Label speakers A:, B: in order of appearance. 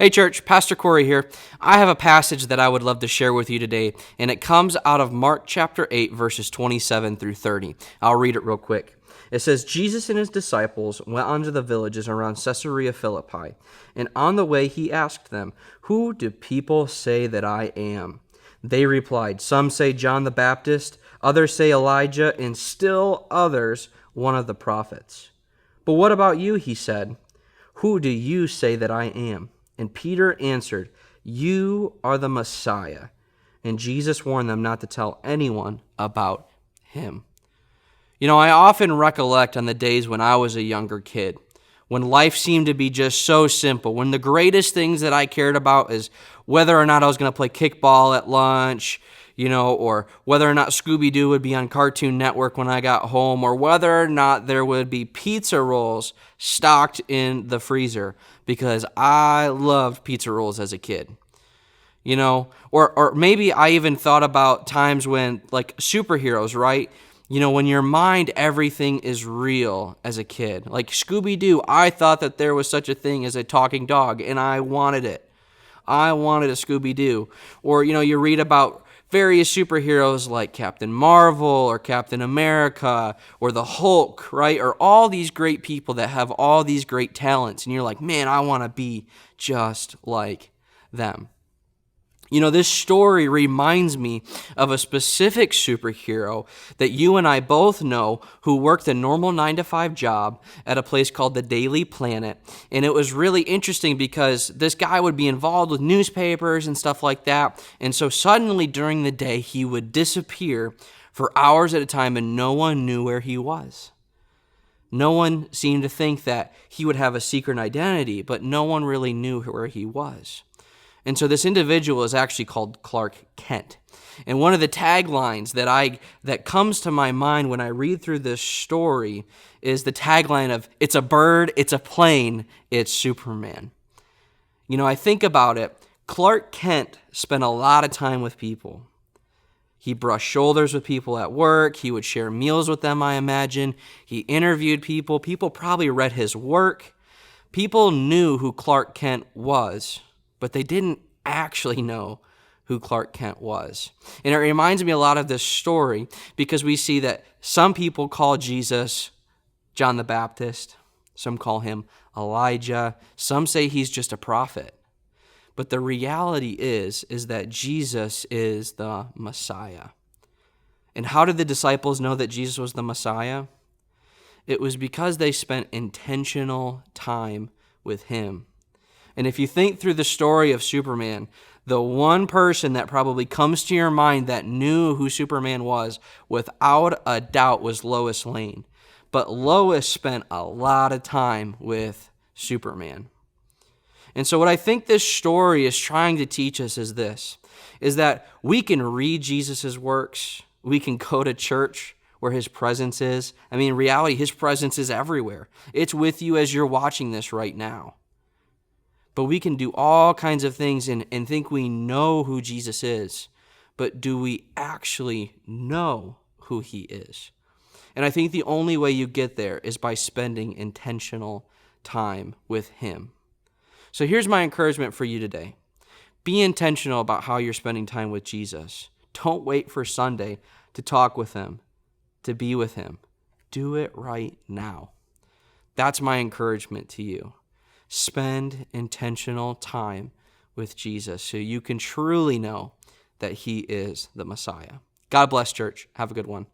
A: Hey church, Pastor Cory here. I have a passage that I would love to share with you today, and it comes out of Mark chapter 8, verses 27 through 30. I'll read it real quick. It says, Jesus and his disciples went on to the villages around Caesarea Philippi, and on the way he asked them, "Who do people say that I am?" They replied, "Some say John the Baptist, others say Elijah, and still others one of the prophets." "But what about you?" he said. "Who do you say that I am?" And Peter answered, "You are the Messiah." And Jesus warned them not to tell anyone about him. I often recollect on the days when I was a younger kid, when life seemed to be just so simple, when the greatest things that I cared about is whether or not I was going to play kickball at lunch, or whether or not Scooby-Doo would be on Cartoon Network when I got home, or whether or not there would be pizza rolls stocked in the freezer, because I loved pizza rolls as a kid. Or maybe I even thought about times when, like, superheroes, right? When your mind, everything is real as a kid. Like Scooby-Doo, I thought that there was such a thing as a talking dog, and I wanted it. I wanted a Scooby-Doo. Or, you read about various superheroes like Captain Marvel or Captain America or the Hulk, right? Or all these great people that have all these great talents. And you're like, man, I want to be just like them. This story reminds me of a specific superhero that you and I both know who worked a normal 9-to-5 job at a place called the Daily Planet. And it was really interesting because this guy would be involved with newspapers and stuff like that. And so suddenly during the day, he would disappear for hours at a time and no one knew where he was. No one seemed to think that he would have a secret identity, but no one really knew where he was. And so this individual is actually called Clark Kent. And one of the taglines that comes to my mind when I read through this story is the tagline of, "It's a bird, it's a plane, it's Superman." I think about it. Clark Kent spent a lot of time with people. He brushed shoulders with people at work. He would share meals with them, I imagine. He interviewed people. People probably read his work. People knew who Clark Kent was, but they didn't actually know who Clark Kent was. And it reminds me a lot of this story because we see that some people call Jesus John the Baptist. Some call him Elijah. Some say he's just a prophet. But the reality is that Jesus is the Messiah. And how did the disciples know that Jesus was the Messiah? It was because they spent intentional time with him. And if you think through the story of Superman, the one person that probably comes to your mind that knew who Superman was, without a doubt, was Lois Lane. But Lois spent a lot of time with Superman. And so what I think this story is trying to teach us is this, is that we can read Jesus' works, we can go to church where his presence is. In reality, his presence is everywhere. It's with you as you're watching this right now. But we can do all kinds of things and think we know who Jesus is. But do we actually know who he is? And I think the only way you get there is by spending intentional time with him. So here's my encouragement for you today. Be intentional about how you're spending time with Jesus. Don't wait for Sunday to talk with him, to be with him. Do it right now. That's my encouragement to you. Spend intentional time with Jesus so you can truly know that he is the Messiah. God bless, church. Have a good one.